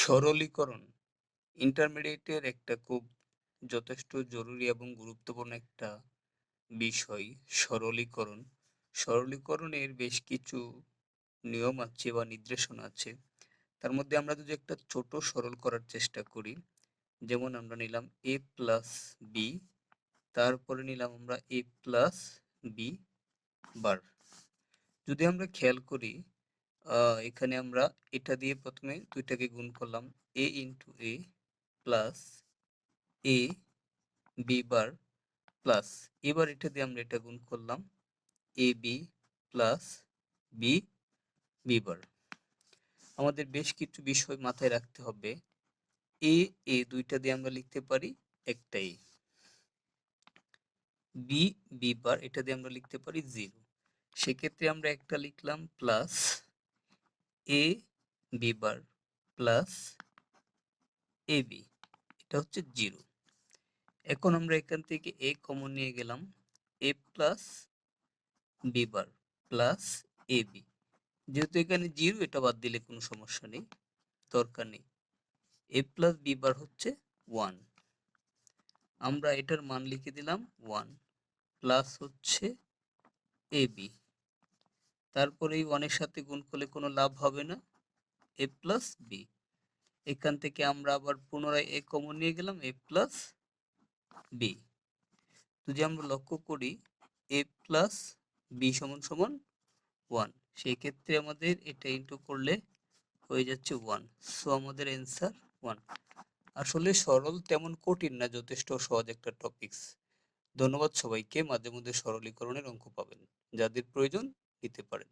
সরলীকরণ ইন্টারমিডিয়েটের একটা খুব যথেষ্ট জরুরি এবং গুরুত্বপূর্ণ একটা বিষয়। সরলীকরণ সরলীকরণের বেশ কিছু নিয়ম আছে বা নির্দেশনা আছে। তার মধ্যে আমরা যদি একটা ছোট সরল করার চেষ্টা করি, যেমন আমরা নিলাম a প্লাস বি, তারপরে নিলাম আমরা a প্লাস বি বার। যদি আমরা খেয়াল করি, এখানে আমরা এটা দিয়ে প্রথমে দুইটাকে গুণ করলাম, a into a plus a b bar plus, এবার এটা দিয়ে আমরা এটা গুণ করলাম, a b plus b b bar. আমাদের বেশ কিছু বিষয় মাথায় রাখতে হবে। এ দুইটা দিয়ে আমরা লিখতে পারি একটাই, বি বি বার এটা দিয়ে আমরা লিখতে পারি 0। সেক্ষেত্রে আমরা একটা লিখলাম plus a b bar plus a B, এটা হচ্ছে 0। এখন আমরা এখান থেকে এ কমন নিয়ে গেলাম, এ plus B bar plus a B. যেহেতু এখানে 0, এটা বাদ দিলে কোনো সমস্যা নেই, দরকার নেই। এ প্লাস বি বার হচ্ছে 1, আমরা এটার মান লিখে দিলাম 1 প্লাস হচ্ছে এ বি। তারপরে এই 1 এর সাথে গুণ করলে কোনো লাভ হবে না, এ প্লাস বি। এখান থেকে আমরা আবার পুনরায় এ কমন নিয়ে গেলাম, এ প্লাস বি। যদি আমরা লক্ষ্য করি এ প্লাস বি সমান সমান 1, সেই ক্ষেত্রে আমাদের এটা ইন্টু করলে হয়ে যাচ্ছে 1। সো আমাদের অ্যান্সার 1। আসলে সরল তেমন কঠিন না, যথেষ্ট সহজ একটা টপিকস। ধন্যবাদ সবাইকে। মাঝে মধ্যে সরলীকরণের অঙ্ক পাবেন, যাদের প্রয়োজন নিতে পারেন।